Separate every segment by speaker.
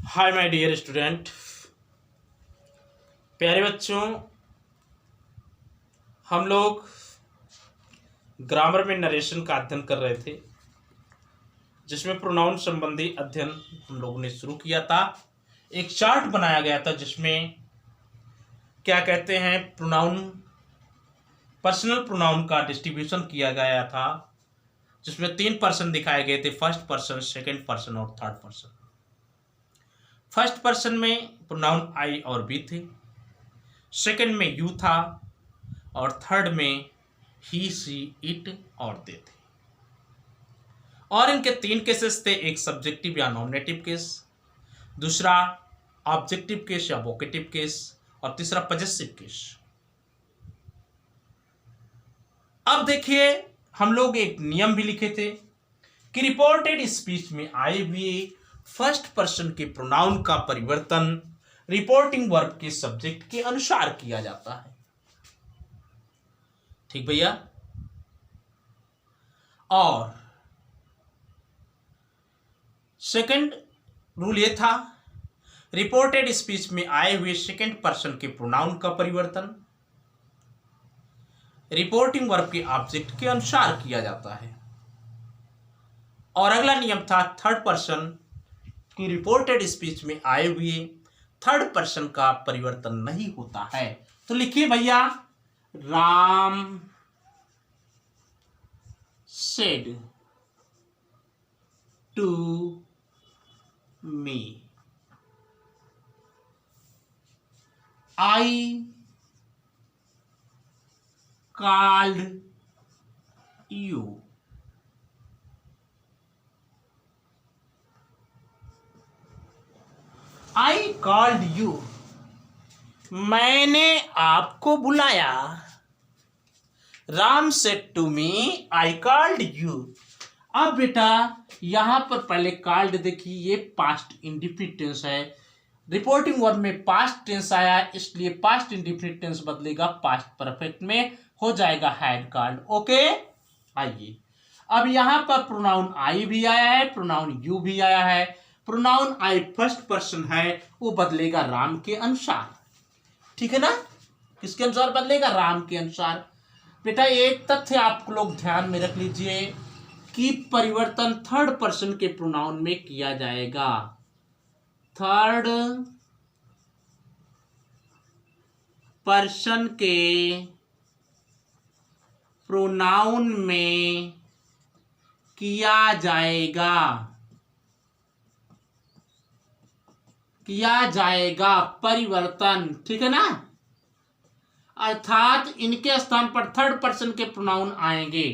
Speaker 1: Hi my dear student, प्यारे बच्चों। हम लोग ग्रामर में नरेशन का अध्ययन कर रहे थे, जिसमें प्रोनाउन संबंधी अध्ययन हम लोगों ने शुरू किया था। एक चार्ट बनाया गया था जिसमें क्या कहते हैं प्रोनाउन, पर्सनल प्रोनाउन का डिस्ट्रीब्यूशन किया गया था, जिसमें 3 पर्सन दिखाए गए थे, फर्स्ट पर्सन, सेकंड पर्सन और थर्ड पर्सन। फर्स्ट पर्सन में प्रोनाउन आई और बी थे, सेकंड में यू था और थर्ड में ही, सी, इट और दे थे। और इनके 3 केसेस थे, एक सब्जेक्टिव या नॉमिनेटिव केस, दूसरा ऑब्जेक्टिव केस या वोकेटिव केस और तीसरा पजेसिव केस। अब देखिए, हम लोग एक नियम भी लिखे थे कि रिपोर्टेड स्पीच में आए हुए फर्स्ट पर्सन के प्रोनाउन का परिवर्तन रिपोर्टिंग वर्ब के सब्जेक्ट के अनुसार किया जाता है। ठीक भैया। और सेकंड रूल ये था, रिपोर्टेड स्पीच में आए हुए सेकंड पर्सन के प्रोनाउन का परिवर्तन रिपोर्टिंग वर्ब के ऑब्जेक्ट के अनुसार किया जाता है। और अगला नियम था, थर्ड पर्सन की रिपोर्टेड स्पीच में आए हुए थर्ड पर्सन का परिवर्तन नहीं होता है। तो लिखिए भैया, Ram said to me, I called you, I called you, मैंने आपको बुलाया। Ram said to me, I called you. अब बेटा यहां पर पहले कॉल्ड देखिए, ये पास्ट इंडिफिनिट टेंस है। रिपोर्टिंग वर्ब में पास्ट टेंस आया, इसलिए पास्ट इंडिफिनिट टेंस बदलेगा पास्ट परफेक्ट में, हो जाएगा हैड कॉल्ड। ओके, आइए अब यहां पर प्रोनाउन आई भी आया है, प्रोनाउन यू भी आया है। प्रोनाउन आई फर्स्ट पर्सन है, वो बदलेगा राम के अनुसार। ठीक है ना, किसके अनुसार बदलेगा? राम के अनुसार। बेटा एक तथ्य आप लोग ध्यान में रख लीजिए कि परिवर्तन थर्ड पर्सन के प्रोनाउन में किया जाएगा। थर्ड पर्सन के प्रोनाउन में किया जाएगा परिवर्तन। ठीक है ना, अर्थात इनके स्थान पर थर्ड पर्सन के प्रोनाउन आएंगे।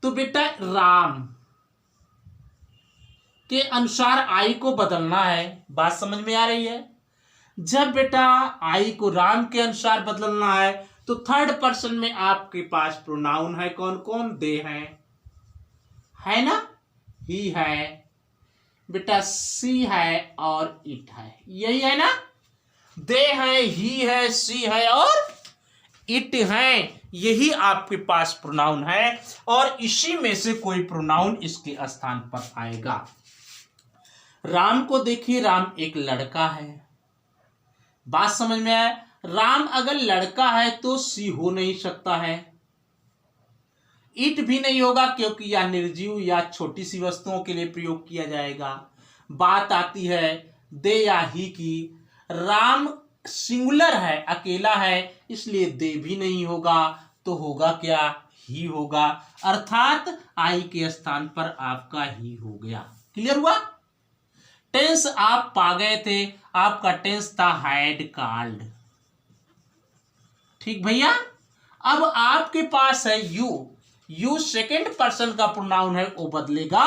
Speaker 1: तो बेटा राम के अनुसार आई को बदलना है। बात समझ में आ रही है? जब बेटा आई को राम के अनुसार बदलना है तो थर्ड पर्सन में आपके पास प्रोनाउन है, कौन कौन? दे है ना, ही है बेटा, सी है और इट है, यही है ना। दे है, ही है, सी है और इट है, यही आपके पास प्रोनाउन है और इसी में से कोई प्रोनाउन इसके स्थान पर आएगा। राम को देखिए, राम एक लड़का है। बात समझ में आया? राम अगर लड़का है तो सी हो नहीं सकता है, इट भी नहीं होगा क्योंकि यह निर्जीव या छोटी सी वस्तुओं के लिए प्रयोग किया जाएगा। बात आती है दे या ही की। राम सिंगुलर है, अकेला है, इसलिए दे भी नहीं होगा, तो होगा क्या? ही होगा, अर्थात आई के स्थान पर आपका ही हो गया। क्लियर हुआ? टेंस आप पा गए थे, आपका टेंस था हैड कॉल्ड। ठीक भैया। अब आपके पास है यू सेकंड पर्सन का प्रोनाउन है, वो बदलेगा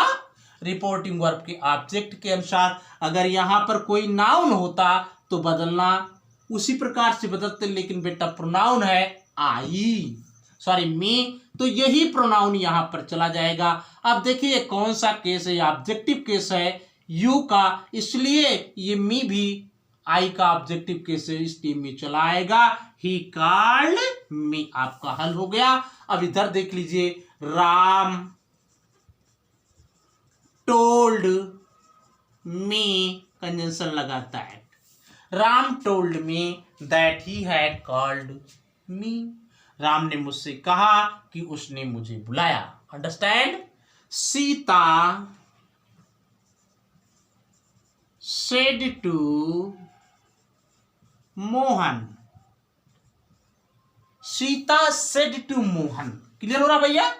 Speaker 1: रिपोर्टिंग वर्ब के ऑब्जेक्ट के अनुसार। अगर यहां पर कोई नाउन होता तो बदलना उसी प्रकार से बदलते, लेकिन बेटा प्रोनाउन है आई, सॉरी मी, तो यही प्रोनाउन यहां पर चला जाएगा। अब देखिए कौन सा केस है, ऑब्जेक्टिव केस है यू का, इसलिए ये मी भी आई का ऑब्जेक्टिव केस है, इसलिए मी चला आएगा। ही कॉल्ड मी, आपका हल हो गया। अब इधर देख लीजिए, राम टोल्ड मी कंजंक्शन लगा that. Ram told me that he had called me. Ram ने मुझसे कहा कि उसने मुझे बुलाया। Understand? Sita said to Mohan. Sita said to Mohan. Clear हो रहा भैया?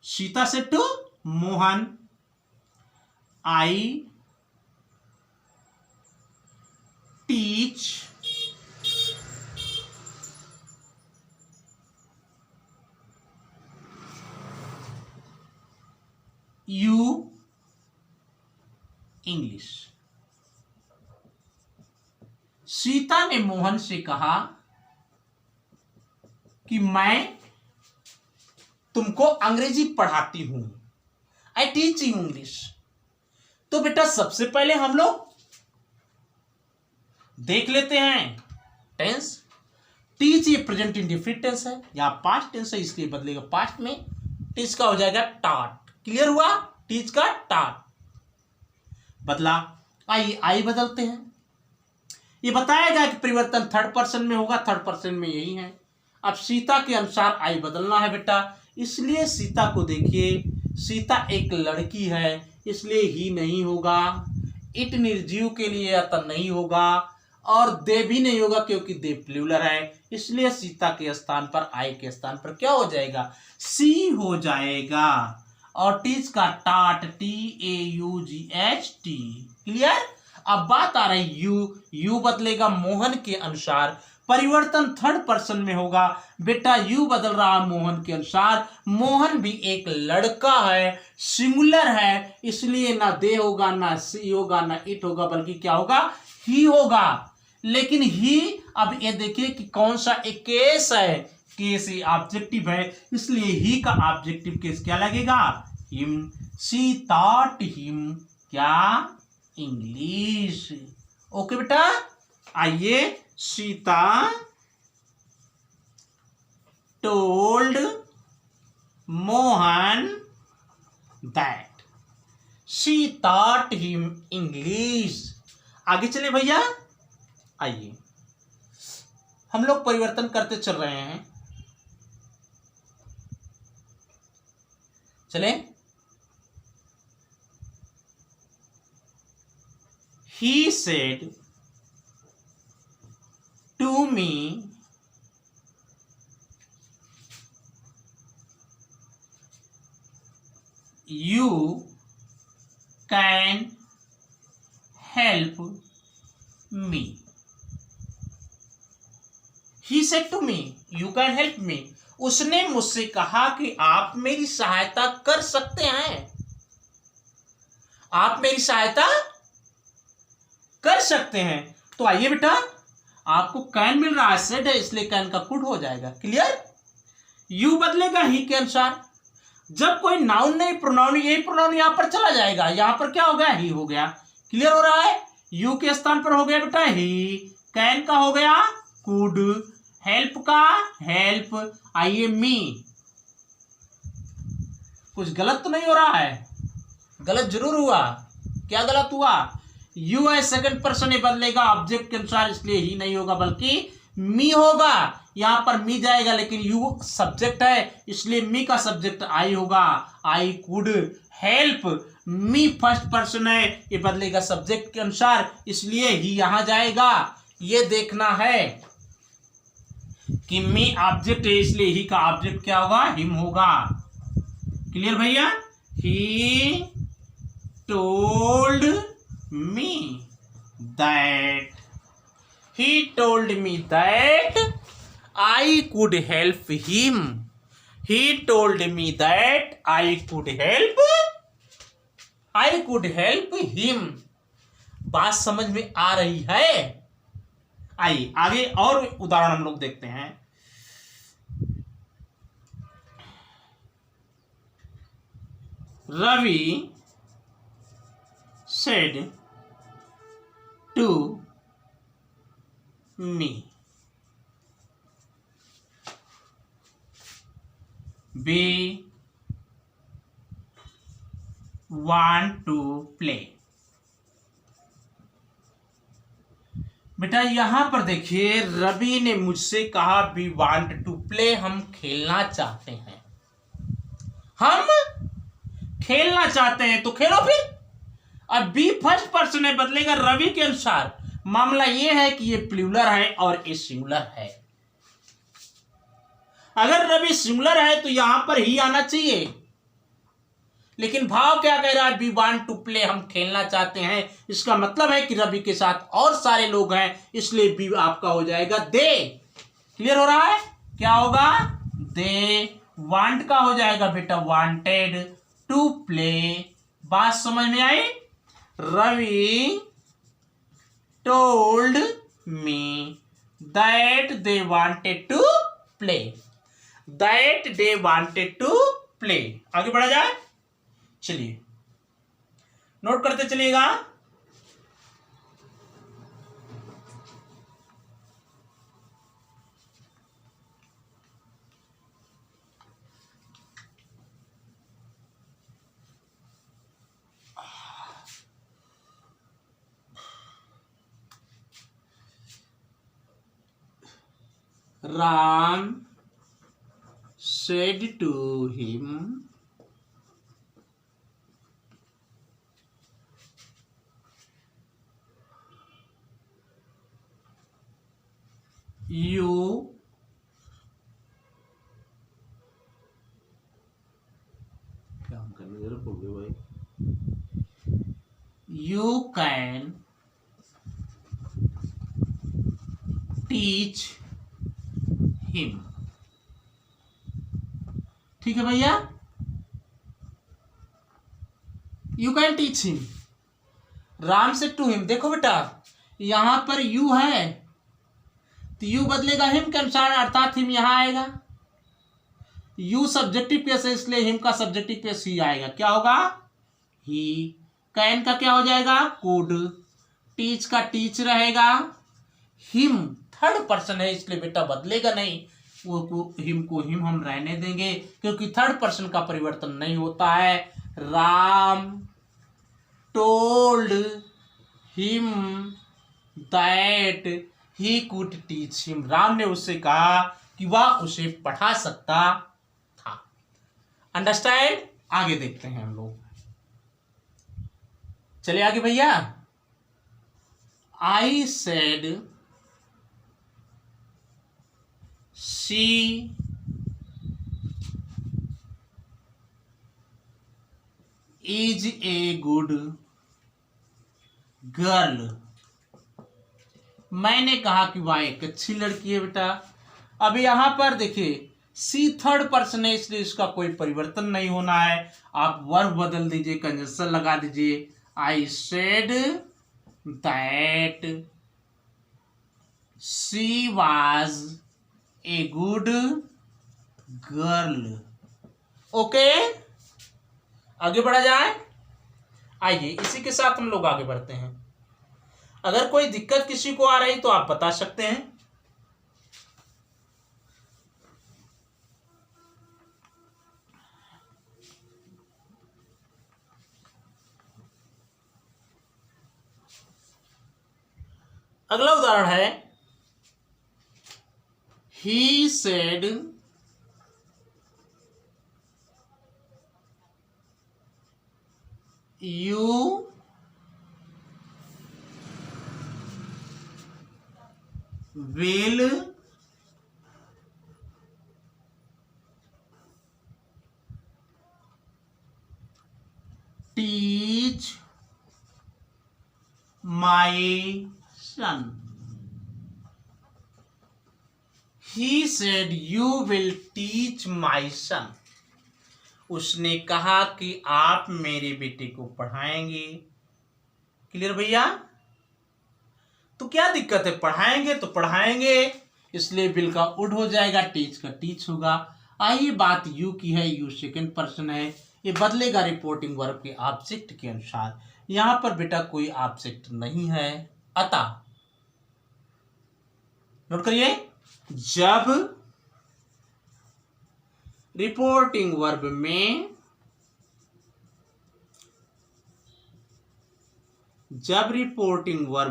Speaker 1: Sita said to Mohan I teach you English. Sita ने मोहन से कहा कि मैं तुमको अंग्रेजी पढ़ाती हूं। I teach you English. तो बेटा सबसे पहले हम लोग देख लेते हैं टेंस। टीच ये प्रेजेंट इंडेफिनिट टेंस है, या पास्ट टेंस है, इसके बदलेगा पास्ट में। टीच का हो जाएगा टाट। क्लियर हुआ? टीच का टाट बदला। आइए आई बदलते हैं। ये बताया गया कि परिवर्तन थर्ड पर्सन में होगा, थर्ड पर्सन में यही है। अब सीता के अनुसार आई बदलना है बेटा, इसलिए सीता को देखिए, सीता एक लड़की है इसलिए ही नहीं होगा। इट निर्जीव के लिए अतः नहीं होगा, और दे भी नहीं होगा क्योंकि दे प्लूरल है, इसलिए सीता के स्थान पर आई के स्थान पर क्या हो जाएगा? सी हो जाएगा। और टीच का टाट TAUGHT। क्लियर? अब बात आ रही यू बदलेगा मोहन के अनुसार, परिवर्तन थर्ड पर्सन में होगा। बेटा यू बदल रहा मोहन के अनुसार। मोहन भी एक लड़का है, सिंगुलर है, इसलिए ना दे होगा, ना सी होगा, ना इट होगा, बल्कि क्या होगा? ही होगा। लेकिन ही, अब ये देखिए कि कौन सा एक केस है, केस ऑब्जेक्टिव है, इसलिए ही का ऑब्जेक्टिव केस क्या लगेगा? हिम। सी थॉट हिम क्या? इंग्लिश। ओके बेटा, आइए। Sita told Mohan that she thought him English. आगे चले भैया, आइए हम लोग परिवर्तन करते चल रहे हैं। चले। He said to me you can help me। He said to me you can help me। उसने मुझसे कहा कि आप मेरी सहायता कर सकते हैं। आप मेरी सहायता कर सकते हैं। तो आइए बेटा, आपको कैन मिल रहा है, सेड है, इसलिए कैन का कुड हो जाएगा। क्लियर? यू बदलेगा ही के अनुसार। जब कोई नाउन नहीं प्रोनाउन, यही प्रोनाउन यहां पर चला जाएगा, यहां पर क्या हो गया? ही हो गया। क्लियर हो रहा है? यू के स्थान पर हो गया बेटा ही, कैन का हो गया कुड, हेल्प का हेल्प। आइए मी। कुछ गलत तो नहीं हो रहा है? गलत जरूर हुआ। क्या गलत हुआ? यू है सेकंड पर्सन, ये बदलेगा ऑब्जेक्ट के अनुसार, इसलिए ही नहीं होगा बल्कि मी होगा। यहां पर मी जाएगा, लेकिन यू सब्जेक्ट है, इसलिए मी का सब्जेक्ट आई होगा। I could help me first person है, ये बदलेगा सब्जेक्ट के अनुसार, इसलिए ही यहां जाएगा। ये देखना है कि मी ऑब्जेक्ट है, इसलिए ही का ऑब्जेक्ट क्या होगा? हिम होगा। क्लियर भैया? He told me that he told me that I could help him। he told me that I could help him। बात समझ में आ रही है? आइए आगे और उदाहरण हम लोग देखते हैं। Ravi said to me we want to play। बेटा यहां पर देखिए, रवि ने मुझसे कहा वी वांट टू प्ले, हम खेलना चाहते हैं, हम खेलना चाहते हैं, तो खेलो फिर। अब बी फर्स्ट पर्सन है, बदलेगा रवि के अनुसार। मामला यह है कि ये प्लूरल है और ये सिंगुलर है। अगर रवि सिंगुलर है तो यहां पर ही आना चाहिए, लेकिन भाव क्या कह रहा है, वी वांट टू प्ले, हम खेलना चाहते हैं। इसका मतलब है कि रवि के साथ और सारे लोग हैं, इसलिए बी आपका हो जाएगा दे। क्लियर हो रहा है? क्या होगा? दे। वांट का हो जाएगा बेटा वांटेड, टू प्ले। बात समझ में आई? Ravi told me that they wanted to play, that they wanted to play. आगे बढ़ा जाए, चलिए नोट करते चलिएगा। Ram said to him, you काम करने जरा भूल गए भाई, you can teach him। ठीक है भैया, you can teach him. Ram से टू हिम, देखो बेटा यहां पर यू है तो यू बदलेगा हिम के अनुसार, अर्थात हिम यहां आएगा। यू सब्जेक्टिव केस है, इसलिए हिम का सब्जेक्टिव केस ही आएगा। क्या होगा? ही। कैन का क्या हो जाएगा? कुड। टीच का टीच रहेगा। हिम थर्ड पर्सन है, इसलिए बेटा बदलेगा नहीं, वो हिम को हिम हम रहने देंगे, क्योंकि थर्ड पर्सन का परिवर्तन नहीं होता है। Ram told him that he could teach him, Ram ने उससे कहा कि वह उसे पढ़ा सकता था। अंडरस्टैंड? आगे देखते हैं हम लोग, चलिए आगे भैया। I said she is a good girl, मैंने कहा कि वह एक अच्छी लड़की है बेटा। अब यहां पर देखिए सी थर्ड पर्सन है, इसलिए इसका कोई परिवर्तन नहीं होना है। आप वर्ब बदल दीजिए, कंजंक्शन लगा दीजिए। I said that she was a good girl. Okay, आगे बढ़ा जाए। आइए इसी के साथ हम लोग आगे बढ़ते हैं। अगर कोई दिक्कत किसी को आ रही तो आप बता सकते हैं। अगला उदाहरण है, he said you will teach my son। He said you will teach my son। उसने कहा कि आप मेरे बेटे को पढ़ाएंगे। क्लियर भैया? तो क्या दिक्कत है, पढ़ाएंगे तो पढ़ाएंगे, इसलिए बिल का उड हो जाएगा, टीच का टीच होगा। आइए बात यू की है, यू सेकंड पर्सन है, ये बदलेगा रिपोर्टिंग वर्ब के ऑब्जेक्ट के अनुसार। यहां पर बेटा कोई ऑब्जेक्ट नहीं है, अतः नोट करिए, जब रिपोर्टिंग वर्ब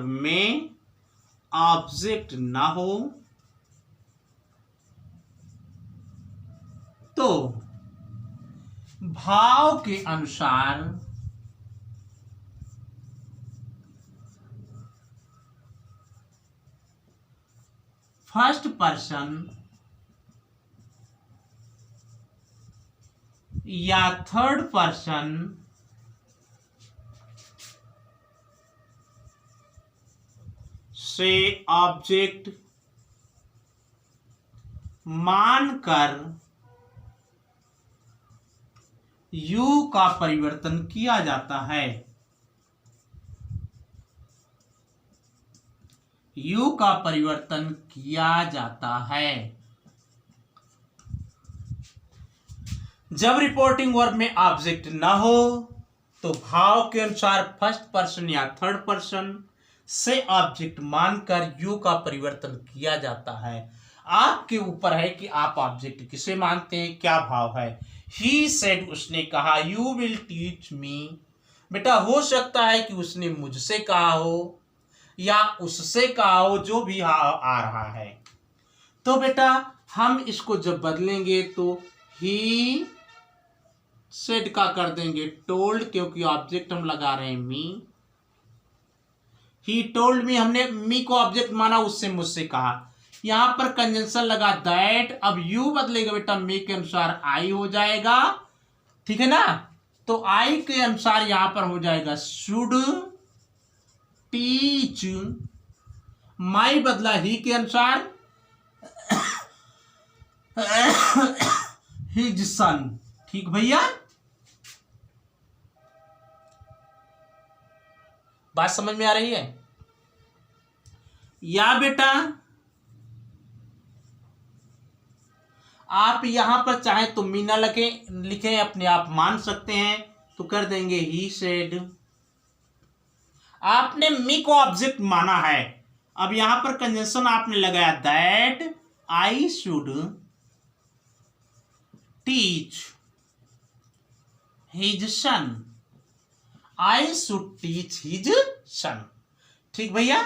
Speaker 1: में ऑब्जेक्ट ना हो तो भाव के अनुसार फर्स्ट पर्सन या थर्ड पर्सन से ऑब्जेक्ट मानकर यू का परिवर्तन किया जाता है। यू का परिवर्तन किया जाता है। जब रिपोर्टिंग वर्ब में ऑब्जेक्ट ना हो तो भाव के अनुसार फर्स्ट पर्सन या थर्ड पर्सन से ऑब्जेक्ट मानकर यू का परिवर्तन किया जाता है। आपके ऊपर है कि आप ऑब्जेक्ट किसे मानते हैं, क्या भाव है। ही सेड, उसने कहा, यू विल टीच मी। बेटा हो सकता है कि उसने मुझसे कहा हो या उससे कहा हो, जो भी आ रहा है। तो बेटा हम इसको जब बदलेंगे तो ही सेड का कर देंगे टोल्ड, क्योंकि ऑब्जेक्ट हम लगा रहे हैं मी। ही टोल्ड मी, हमने मी को ऑब्जेक्ट माना, उससे मुझसे कहा। यहां पर कंजंक्शन लगा दैट, अब यू बदलेगा बेटा मी के अनुसार आई हो जाएगा, ठीक है ना। तो आई के अनुसार यहां पर हो जाएगा शुड टीच। माई बदला ही के अनुसार हिज सन। ठीक भैया, बात समझ में आ रही है। या बेटा आप यहां पर चाहे तो मी ना लिखें, अपने आप मान सकते हैं, तो कर देंगे ही सेड। आपने मी को ऑब्जेक्ट माना है, अब यहां पर कंजंक्शन आपने लगाया that I should teach his son. I should teach his son, ठीक भैया।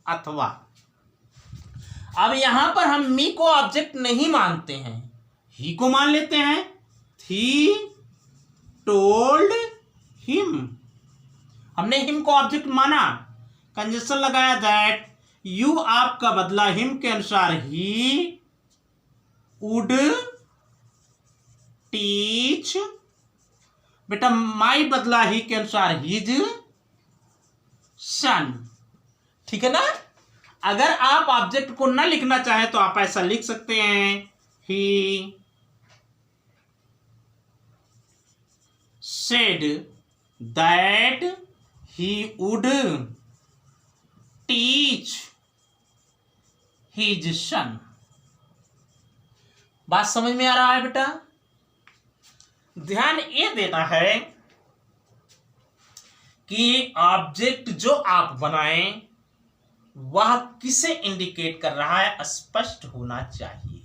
Speaker 1: अथवा अब यहां पर हम मी को ऑब्जेक्ट नहीं मानते हैं, ही को मान लेते हैं। ही टोल्ड हिम, हमने हिम को ऑब्जेक्ट माना, कंजंक्शन लगाया दैट, यू आपका बदला हिम के अनुसार ही वुड टीच। बेटा माई बदला ही के अनुसार हिज सन, ठीक है ना। अगर आप ऑब्जेक्ट को ना लिखना चाहें तो आप ऐसा लिख सकते हैं, he said that he would teach his son. बात समझ में आ रहा है बेटा। ध्यान ये देना है कि ऑब्जेक्ट जो आप बनाएं वह किसे इंडिकेट कर रहा है, स्पष्ट होना चाहिए।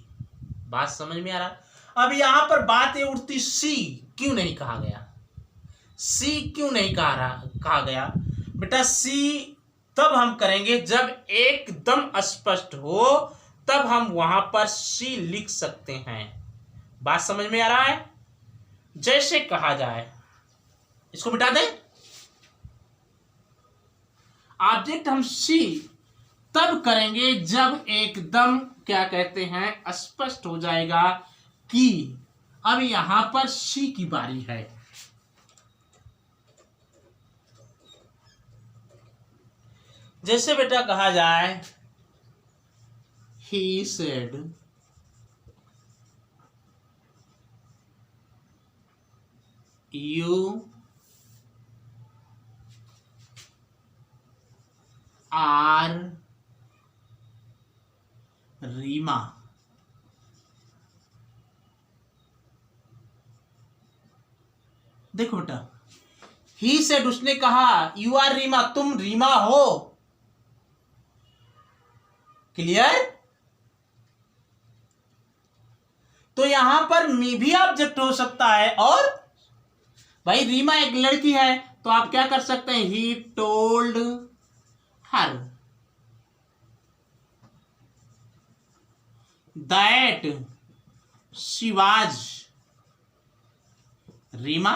Speaker 1: बात समझ में आ रहा। अब यहां पर बात ये उठती, सी क्यों नहीं कहा गया, सी क्यों नहीं कहा गया। बेटा सी तब हम करेंगे जब एकदम स्पष्ट हो, तब हम वहां पर सी लिख सकते हैं। बात समझ में आ रहा है। जैसे कहा जाए, इसको मिटा दें, ऑब्जेक्ट हम सी तब करेंगे जब एकदम क्या कहते हैं स्पष्ट हो जाएगा कि अब यहां पर सी की बारी है। जैसे बेटा कहा जाए, he said you are Reema. देखो बेटा, ही सेड, उसने कहा, यू आर रीमा, तुम रीमा हो। क्लियर। तो यहां पर मी भी ऑब्जेक्ट हो सकता है, और भाई रीमा एक लड़की है तो आप क्या कर सकते हैं, he told her. That she was Reema.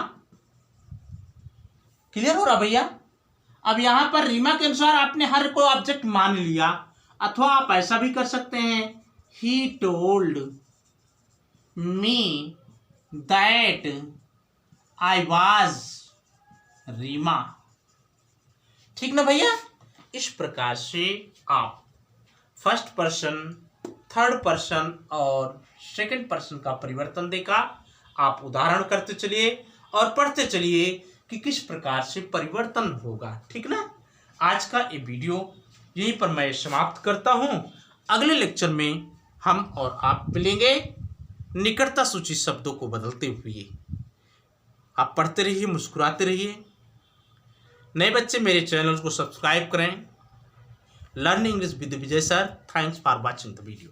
Speaker 1: Clear हो रहा भैया? अब यहां पर रीमा के अनुसार आपने हर कोई ऑब्जेक्ट मान लिया, अथवा आप ऐसा भी कर सकते हैं, he told me that I was Reema. ठीक ना भैया? इस प्रकार से आप फर्स्ट पर्सन, थर्ड पर्सन और सेकंड पर्सन का परिवर्तन देखा। आप उदाहरण करते चलिए और पढ़ते चलिए कि किस प्रकार से परिवर्तन होगा। ठीक ना? आज का ये वीडियो यहीं पर मैं समाप्त करता हूं। अगले लेक्चर में हम और आप मिलेंगे निकटता सूची शब्दों को बदलते हुए। आप पढ़ते रहिए, मुस्कुराते रहिए। नए बच्चे मेरे चैनल को सब्सक्राइब करें। Learn English with Vijay sir. Thanks for watching the video.